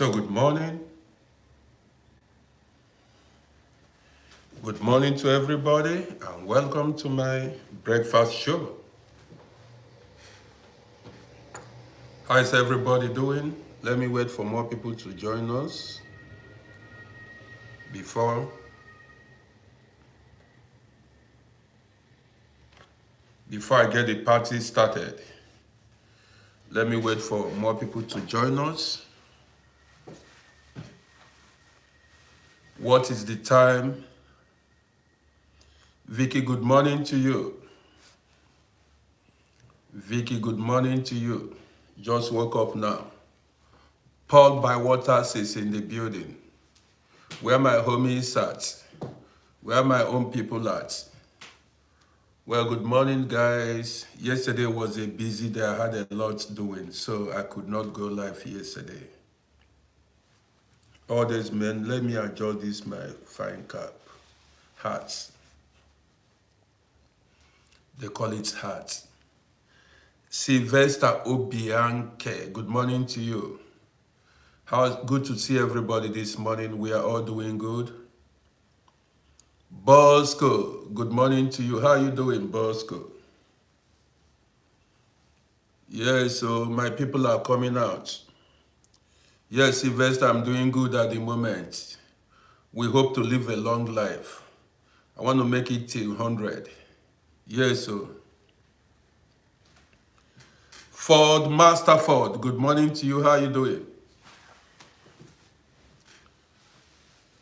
So good morning. Good morning to everybody and welcome to my breakfast show. How is everybody doing? Let me wait for more people to join us before I get the party started. Let me wait for more people to join us. What is the time? Vicky, good morning to you. Vicky, good morning to you. Just woke up now. Paul by Waters is in the building. Where my homies at? Where my own people at? Well, good morning, guys. Yesterday was a busy day. I had a lot doing, so I could not go live yesterday. All these men, let me adjust this my fine cap. Hats. They call it hats. Sylvester Obianke, good morning to you. Good to see everybody this morning. We are all doing good. Bosco, good morning to you. How are you doing, Bosco? Yeah, so my people are coming out. Yes, Sylvester, I'm doing good at the moment. We hope to live a long life. I want to make it till 100. Yes, so. Ford, Master Ford, good morning to you. How are you doing?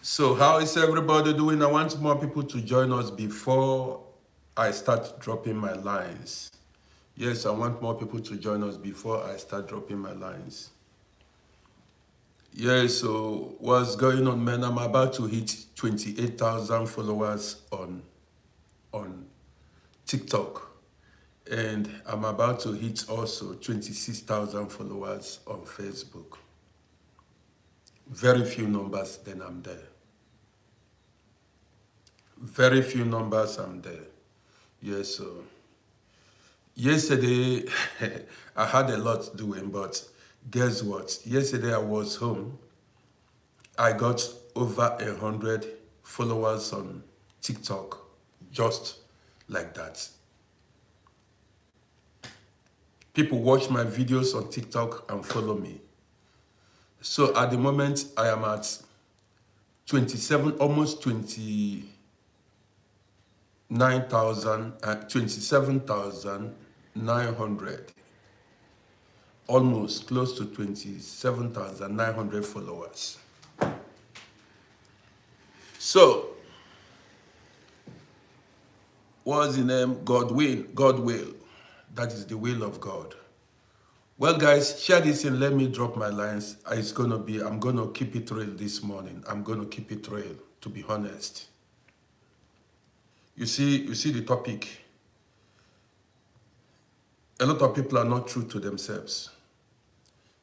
So how is everybody doing? I want more people to join us before I start dropping my lines. Yes, I want more people to join us before I start dropping my lines. Yeah, so what's going on, man? I'm about to hit 28,000 followers on TikTok. And I'm about to hit also 26,000 followers on Facebook. Very few numbers, then I'm there. Very few numbers, I'm there. Yes, so yesterday I had a lot doing, but guess what? Yesterday I was home. I got over 100 followers on TikTok, just like that. People watch my videos on TikTok and follow me. So at the moment, I am at 27, almost 27,900. Almost close to 27,900 followers. So, what's the name? God will. God will. That is the will of God. Well, guys, share this and let me drop my lines. I'm going to keep it real this morning. I'm going to keep it real, to be honest. You see the topic. A lot of people are not true to themselves.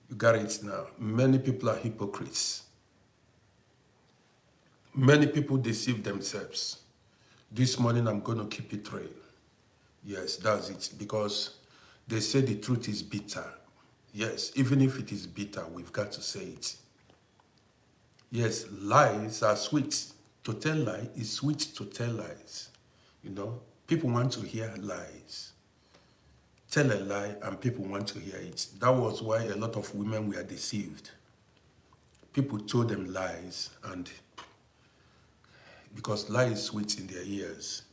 You got it now. Many people are hypocrites. Many people deceive themselves. This morning, I'm going to keep it real. Yes, that's it. Because they say the truth is bitter. Yes, even if it is bitter, we've got to say it. Yes, lies are sweet. To tell lies is sweet to tell lies. You know, people want to hear lies. Tell a lie and people want to hear it. That was why a lot of women were deceived. People told them lies, and because lie is sweet in their ears.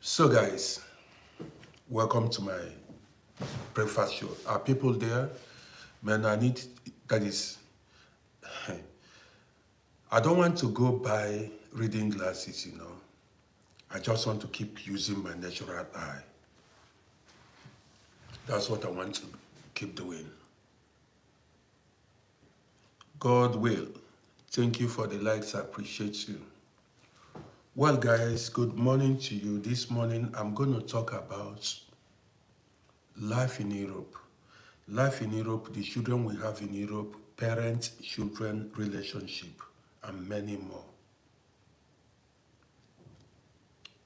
So guys, welcome to my breakfast show. Are people there? Man, I don't want to go buy reading glasses, you know. I just want to keep using my natural eye. That's what I want to keep doing. God will. Thank you for the likes. I appreciate you. Well, guys, good morning to you. This morning, I'm going to talk about life in Europe. Life in Europe, the children we have in Europe, parent-children relationship, and many more.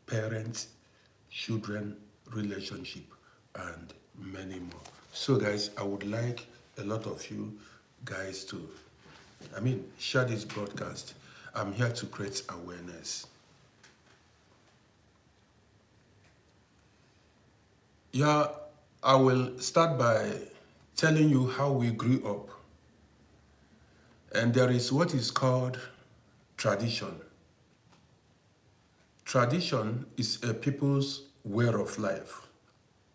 Parent-children relationship, and many more. So, guys, I would like a lot of you guys to, share this broadcast. I'm here to create awareness. Yeah, I will start by telling you how we grew up. And there is what is called tradition. Tradition is a people's way of life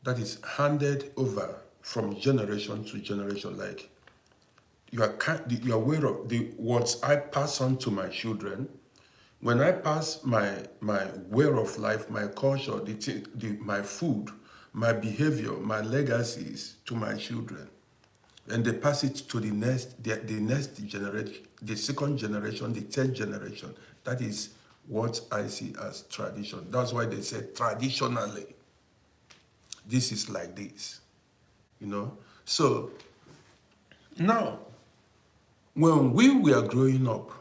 that is handed over from generation to generation. Like you are aware of the what I pass on to my children. When I pass my way of life, my culture, my food, my behavior, my legacies to my children, and they pass it to the next generation, the second generation, the third generation. That is what I see as tradition. That's why they say traditionally, this is like this, you know. So now, when we were growing up,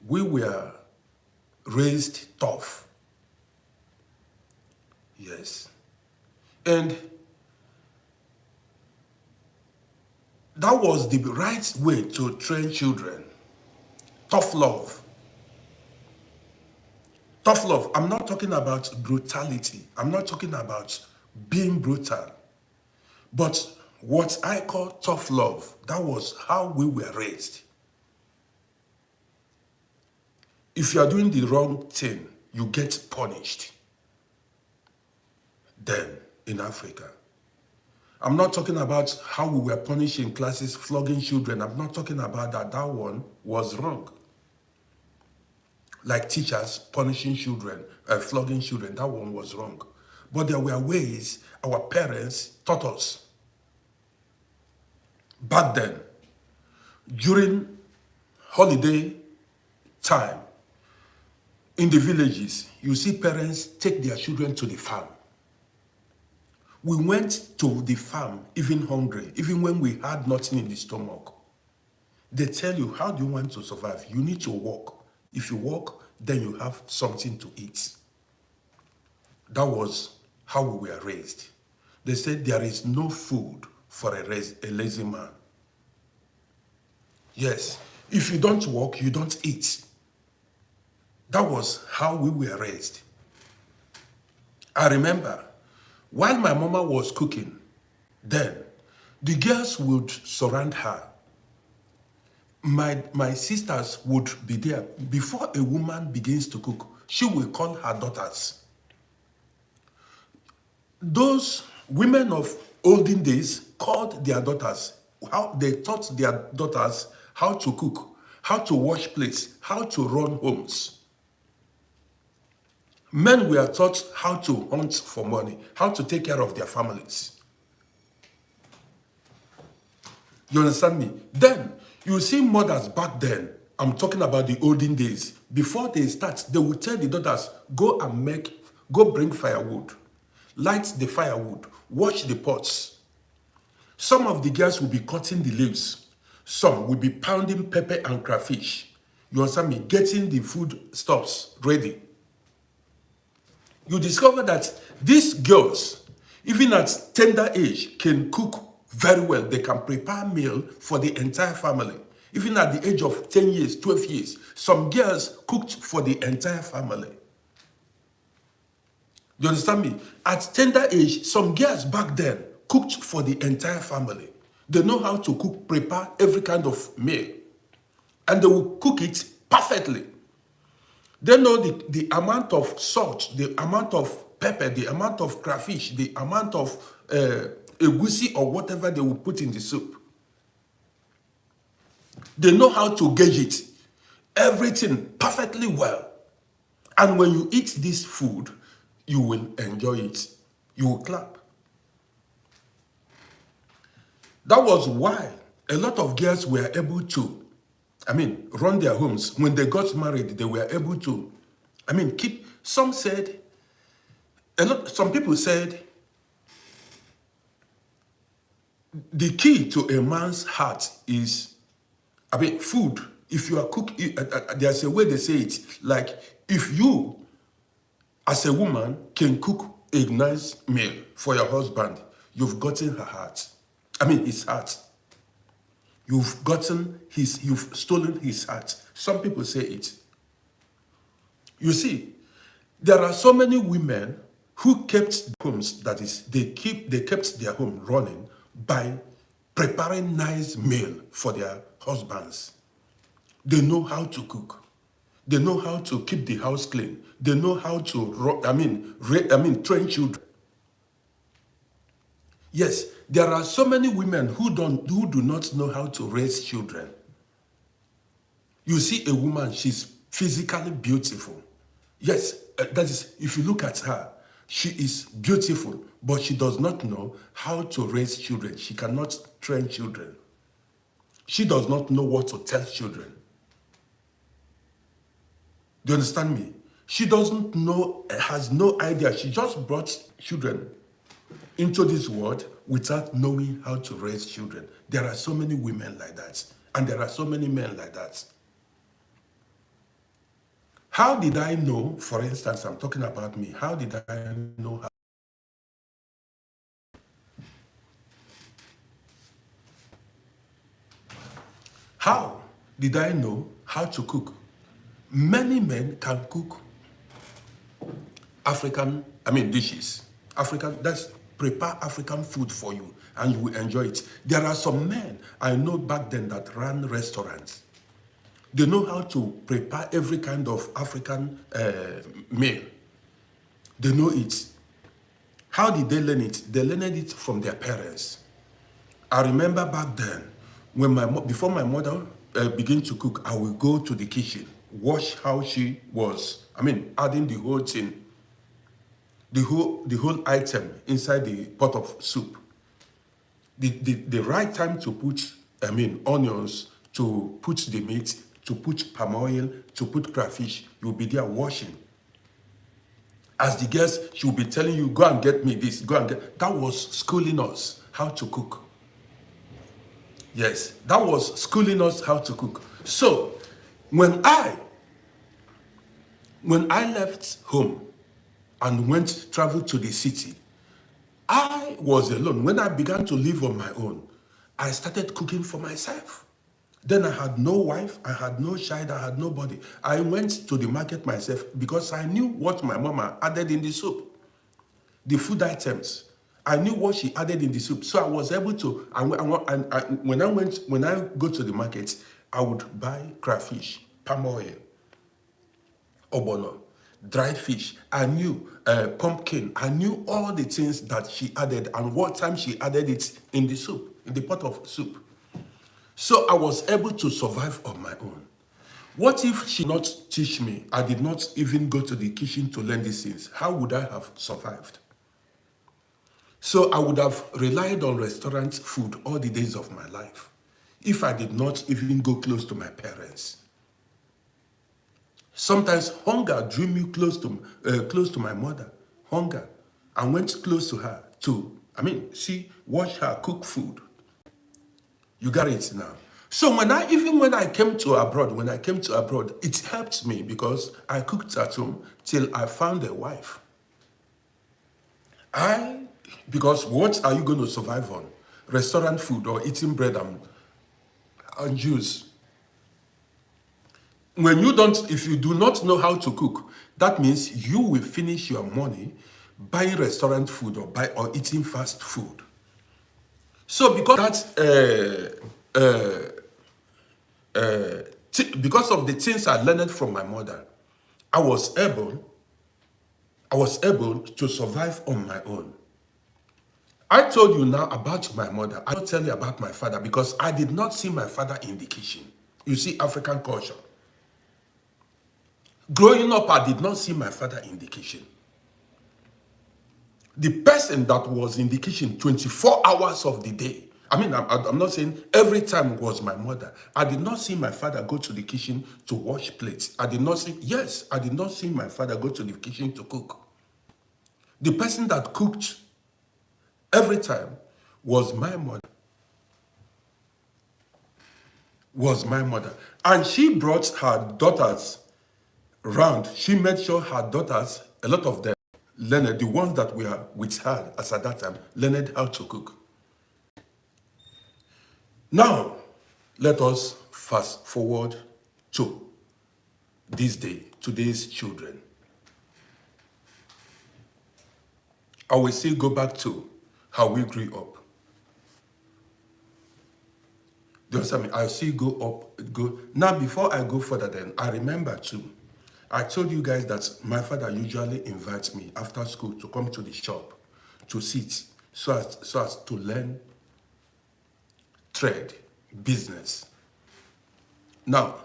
we were raised tough. Yes. And that was the right way to train children. Tough love. Tough love. I'm not talking about brutality. I'm not talking about being brutal. But what I call tough love, that was how we were raised. If you are doing the wrong thing, you get punished. Then, in Africa. I'm not talking about how we were punished in classes, flogging children. I'm not talking about that. That one was wrong. Like teachers punishing children, flogging children, that one was wrong. But there were ways our parents taught us. Back then, during holiday time, in the villages, you see parents take their children to the farm. We went to the farm even hungry, even when we had nothing in the stomach. They tell you, how do you want to survive? You need to walk. If you walk, then you have something to eat. That was how we were raised. They said there is no food for a lazy man. Yes, if you don't walk, you don't eat. That was how we were raised. I remember, while my mama was cooking, then the girls would surround her. My sisters would be there. Before a woman begins to cook, she will call her daughters. Those women of olden days called their daughters. How they taught their daughters how to cook, how to wash plates, how to run homes. Men were taught how to hunt for money, how to take care of their families. You understand me? Then, you see mothers back then, I'm talking about the olden days, before they start, they would tell the daughters, go bring firewood, light the firewood, wash the pots. Some of the girls will be cutting the leaves. Some will be pounding pepper and crayfish. You understand me? Getting the food stuffs ready. You discover that these girls, even at tender age, can cook very well. They can prepare meal for the entire family. Even at the age of 10 years, 12 years, some girls cooked for the entire family. You understand me? At tender age, some girls back then cooked for the entire family. They know how to cook, prepare every kind of meal. And they will cook it perfectly. They know the amount of salt, the amount of pepper, the amount of crayfish, the amount of egusi or whatever they will put in the soup. They know how to gauge it. Everything perfectly well. And when you eat this food, you will enjoy it. You will clap. That was why a lot of girls were able to run their homes. When they got married, they were able to, keep, some people said, the key to a man's heart is, food. If you are cooking, there's a way they say it, like, if you, as a woman, can cook a nice meal for your husband, you've gotten her heart. His heart. You've stolen his heart. Some people say it. You see, there are so many women who kept homes, that is, they kept their home running by preparing nice meal for their husbands. They know how to cook. They know how to keep the house clean. They know how to, train children. Yes, there are so many women who do not know how to raise children. You see a woman, she's physically beautiful. Yes, that is, if you look at her, she is beautiful, but she does not know how to raise children. She cannot train children. She does not know what to tell children. Do you understand me? She doesn't know, has no idea. She just brought children into this world without knowing how to raise children. There are so many women like that, and there are so many men like that. How did I know, for instance, I'm talking about me, how did I know how did I know how to cook? Many men can cook dishes. That's prepare African food for you and you will enjoy it. There are some men I know back then that ran restaurants. They know how to prepare every kind of African meal. They know it. How did they learn it? They learned it from their parents. I remember back then, when before my mother began to cook, I would go to the kitchen, watch how she was, adding the whole thing, the whole item inside the pot of soup. The right time to put, onions, to put the meat, to put palm oil, to put crayfish, you'll be there washing. As the guest, she will be telling you, go and get me this, go and get. That was schooling us how to cook. Yes, that was schooling us how to cook. So, when I left home and traveled to the city, I was alone. When I began to live on my own, I started cooking for myself. Then I had no wife, I had no child, I had nobody. I went to the market myself because I knew what my mama added in the soup, the food items. I knew what she added in the soup, so I was able to. When I go to the market, I would buy crayfish, palm oil, obono, dried fish. I knew pumpkin. I knew all the things that she added and what time she added it in the soup, in the pot of soup. So I was able to survive on my own. What if she did not teach me? I did not even go to the kitchen to learn these things. How would I have survived? So I would have relied on restaurant food all the days of my life if I did not even go close to my parents. Sometimes hunger drew me close to my mother. Hunger. I went close to her to, watch her cook food. You got it now. So when I came to abroad, it helped me because I cooked at home till I found a wife. Because what are you going to survive on? Restaurant food or eating bread and juice. If you do not know how to cook, that means you will finish your money buying restaurant food or eating fast food. So because because of the things I learned from my mother, I was able to survive on my own. I told you now about my mother. I don't tell you about my father because I did not see my father in the kitchen. You see, African culture. Growing up, I did not see my father in the kitchen. The person that was in the kitchen 24 hours of the day, I'm not saying every time was my mother. I did not see my father go to the kitchen to wash plates. I did not see my father go to the kitchen to cook. The person that cooked every time was my mother. And she brought her daughters round. She made sure her daughters, a lot of them, learned, the ones that were with her at that time, learned how to cook. Now, Let us fast forward to this day, today's children. I will still go back to how we grew up. Do you understand me? I still go. Now, before I go further, then I remember too. I told you guys that my father usually invites me after school to come to the shop to sit so as to learn trade, business. Now,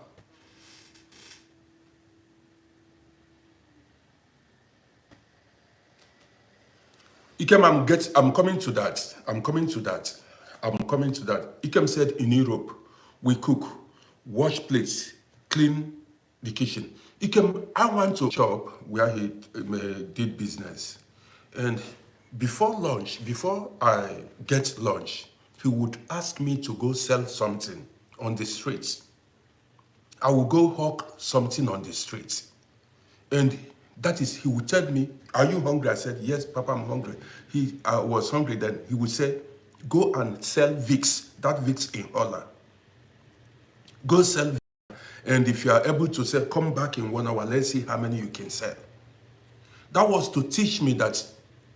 Ikem, I'm coming to that. Ikem said in Europe, we cook, wash plates, clean the kitchen. Ikem, I went to a shop where he did business. And before lunch, before I get lunch, he would ask me to go sell something on the streets. I will go hawk something on the streets. And that is, he would tell me, are you hungry? I said, yes, Papa, I'm hungry. I was hungry. Then he would say, go and sell Vicks, that Vicks in Holla. Go sell Vicks. And if you are able to sell, come back in 1 hour. Let's see how many you can sell. That was to teach me that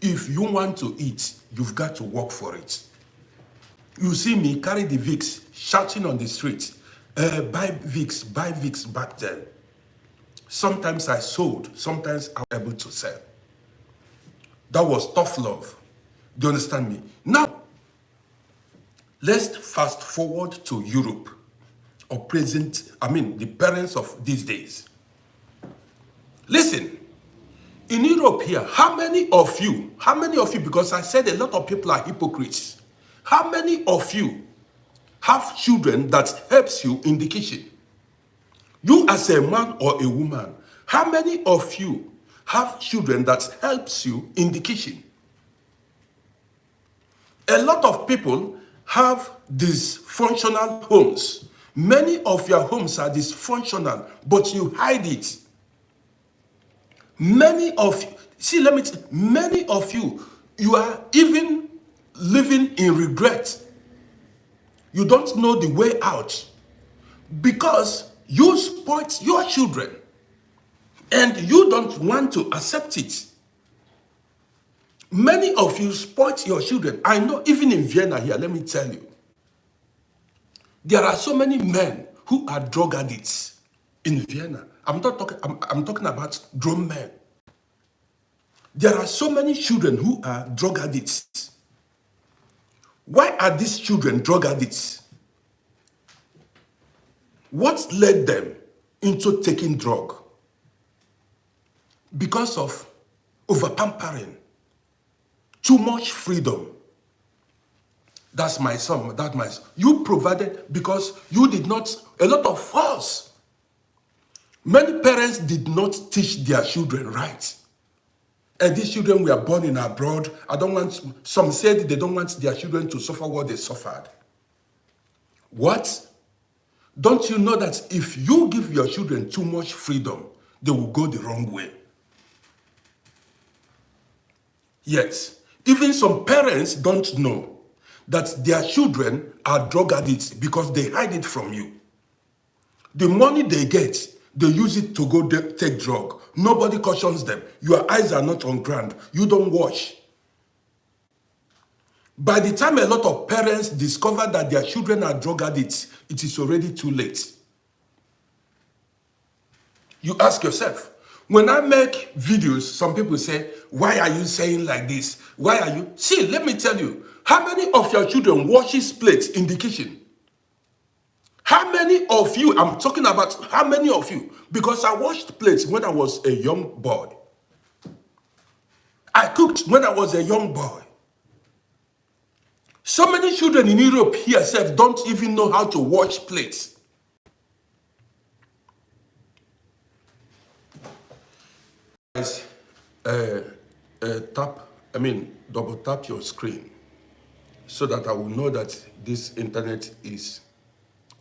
if you want to eat, you've got to work for it. You see me carry the Vicks, shouting on the street, buy Vicks back then. Sometimes I sold, sometimes I was able to sell. That was tough love. Do you understand me? Now, let's fast forward to Europe, or the parents of these days. Listen, in Europe here, how many of you, because I said a lot of people are hypocrites, how many of you have children that helps you in the kitchen? You as a man or a woman, how many of you have children that helps you in the kitchen? A lot of people have dysfunctional homes. Many of your homes are dysfunctional, but you hide it. Many of you, you are even living in regret. You don't know the way out because you spoiled your children and you don't want to accept it. Many of you spoiled your children. I know even in Vienna here, let me tell you, there are so many men who are drug addicts in Vienna. I'm talking about grown men. There are so many children who are drug addicts. Why are these children drug addicts? What led them into taking drug? Because of over-pampering, too much freedom. That's my son, that's my son. You provided because you did not, a lot of us, many parents did not teach their children right. And these children were born in abroad. Some said they don't want their children to suffer what they suffered. What? Don't you know that if you give your children too much freedom, they will go the wrong way? Yes. Even some parents don't know that their children are drug addicts because they hide it from you. The money they get, they use it to go take drug. Nobody cautions them. Your eyes are not on ground. You don't wash. By the time a lot of parents discover that their children are drug addicts, it is already too late. You ask yourself, when I make videos, some people say, why are you saying like this? Why are you? See, let me tell you, how many of your children washes plates in the kitchen? How many of you, I'm talking about how many of you, because I washed plates when I was a young boy. I cooked when I was a young boy. So many children in Europe here don't even know how to wash plates. Guys, double tap your screen so that I will know that this internet is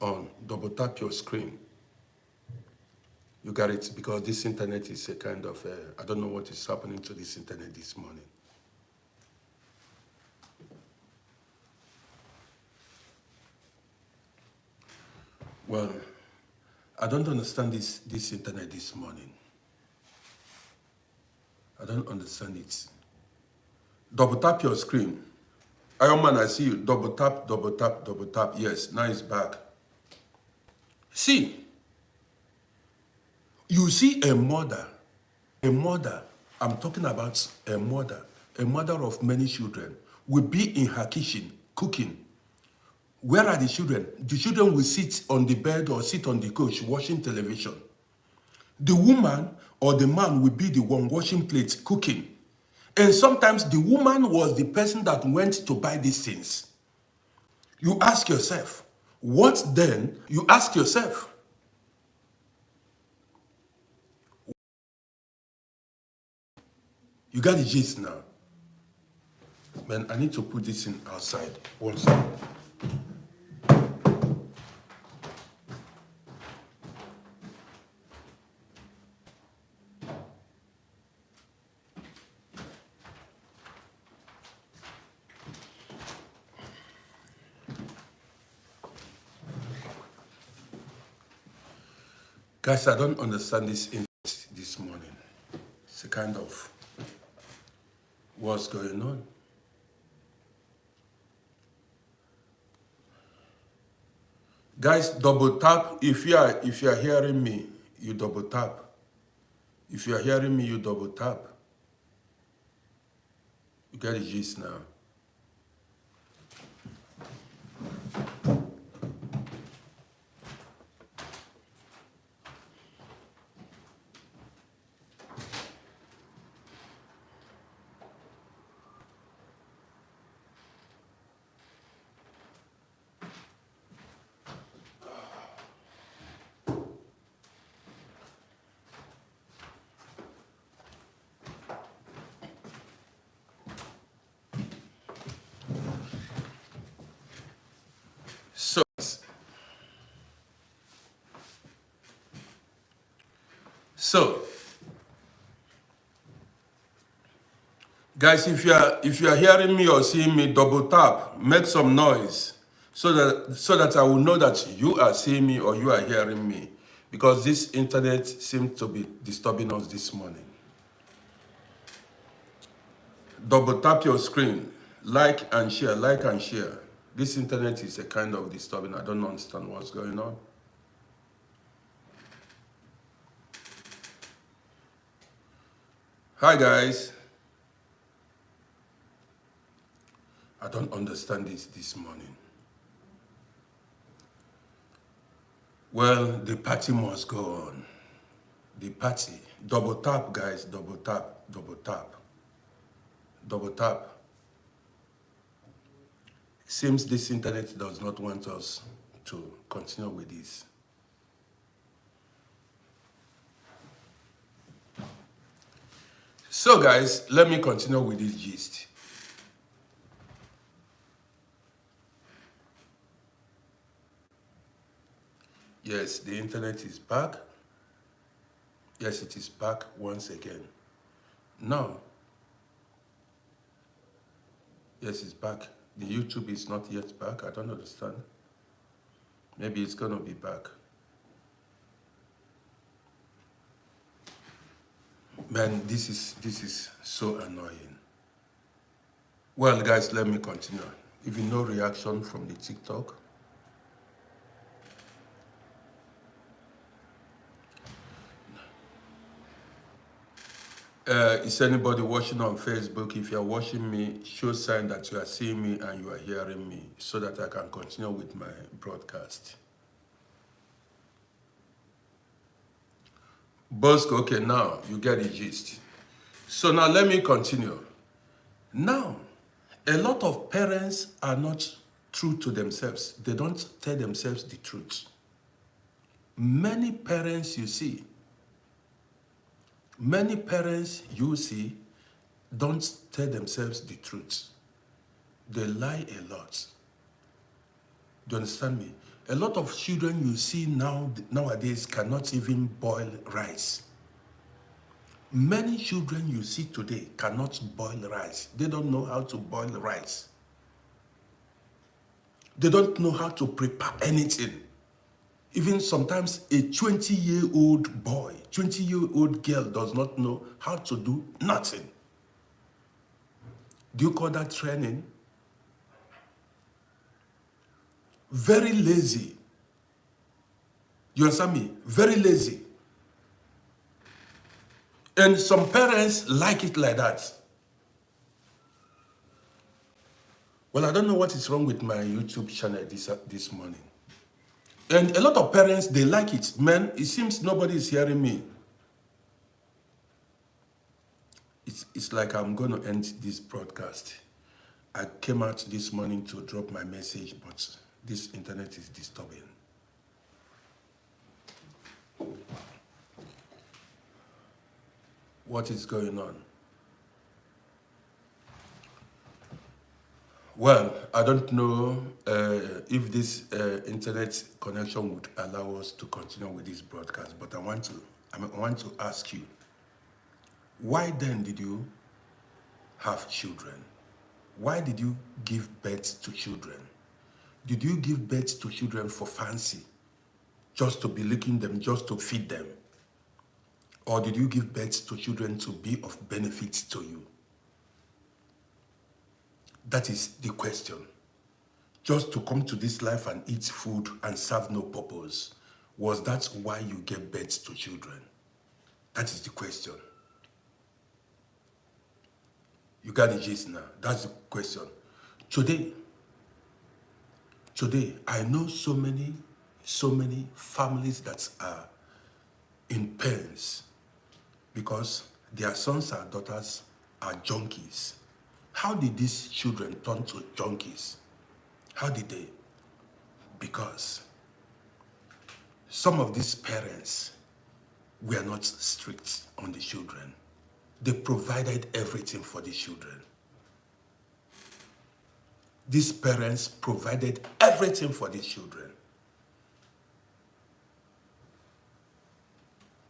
on. Double tap your screen. You got it? Because this internet is a kind of, I don't know what is happening to this internet this morning. Well, I don't understand this internet this morning. I don't understand it. Double tap your screen. Iron Man, I see you. Double tap, double tap, double tap. Yes, now it's back. See, you see a mother, I'm talking about a mother of many children, will be in her kitchen cooking. Where are the children? The children will sit on the bed or sit on the couch watching television. The woman or the man will be the one washing plates, cooking. And sometimes the woman was the person that went to buy these things. You ask yourself, what then? You ask yourself, you got the gist now. Man, I need to put this in outside. One second. Guys, I don't understand this morning. It's a kind of what's going on. Guys, double tap. If you are hearing me, you double tap. If you are hearing me, you double tap. You get the gist now. So, guys, if you are hearing me or seeing me, double tap, make some noise, so that I will know that you are seeing me or you are hearing me, because this internet seems to be disturbing us this morning. Double tap your screen, like and share, like and share. This internet is a kind of disturbing. I don't understand what's going on. Hi guys. I don't understand this morning. Well, the party must go on. The party. Double tap, guys. Double tap, double tap. Double tap. Seems this internet does not want us to continue with this. So guys, let me continue with this gist. Yes, the internet is back. Yes, it is back once again. Now, yes, it's back. The YouTube is not yet back. I don't understand. Maybe it's gonna be back. Man, this is so annoying. Well, guys, let me continue. Even no reaction from the TikTok. Is anybody watching on Facebook? If you're watching me, show sign that you are seeing me and you are hearing me, so that I can continue with my broadcast. Bosco, okay, now you get the gist. So now let me continue. Now, a lot of parents are not true to themselves. They don't tell themselves the truth. Many parents you see don't tell themselves the truth. They lie a lot. Do you understand me? A lot of children you see nowadays cannot even boil rice. Many children you see today cannot boil rice. They don't know how to boil rice. They don't know how to prepare anything. Even sometimes a 20-year-old boy, 20-year-old girl does not know how to do nothing. Do you call that training? Very lazy. You understand me? Very lazy. And some parents like it like that. Well, I don't know what is wrong with my YouTube channel this morning. And a lot of parents, they like it. Man, it seems nobody is hearing me. It's like I'm going to end this broadcast. I came out this morning to drop my message, but this internet is disturbing. What is going on? Well, I don't know if this internet connection would allow us to continue with this broadcast, but I want to ask you, why then did you have children? Why did you give birth to children? Did you give birth to children for fancy? Just to be licking them, just to feed them? Or did you give birth to children to be of benefit to you? That is the question. Just to come to this life and eat food and serve no purpose. Was that why you gave birth to children? That is the question. You got the gist now. That's the question. Today, I know so many families that are in pains because their sons and daughters are junkies. How did these children turn to junkies? How did they? Because some of these parents were not strict on the children. They provided everything for the children. These parents provided everything for the children.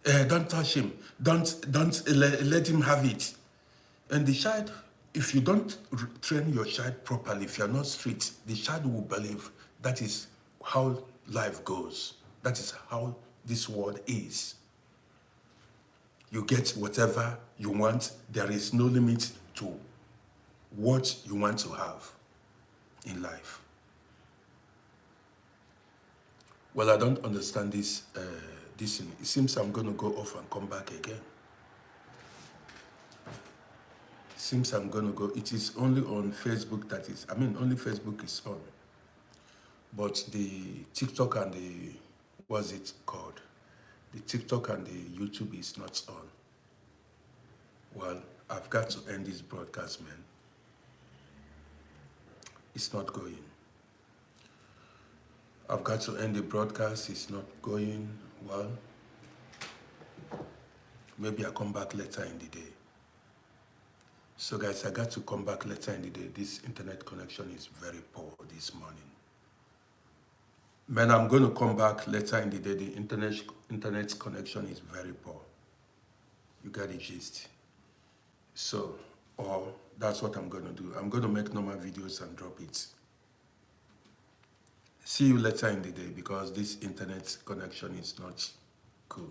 Don't touch him. Don't let him have it. And the child, if you don't train your child properly, if you're not strict, the child will believe that is how life goes. That is how this world is. You get whatever you want. There is no limit to what you want to have in life. Well, I don't understand this thing. It seems I'm going to go off and come back again. It seems I'm going to go. It is only on Facebook that is, only Facebook is on. But the TikTok and the, what's it called? The TikTok and the YouTube is not on. Well, I've got to end this broadcast, man. It's not going. I've got to end the broadcast. It's not going. Well, maybe I'll come back later in the day. So guys, I got to come back later in the day. This internet connection is very poor this morning. Man, I'm going to come back later in the day. The internet connection is very poor. You got the gist. So, or that's what I'm going to do. I'm going to make normal videos and drop it. See you later in the day because this internet connection is not cool.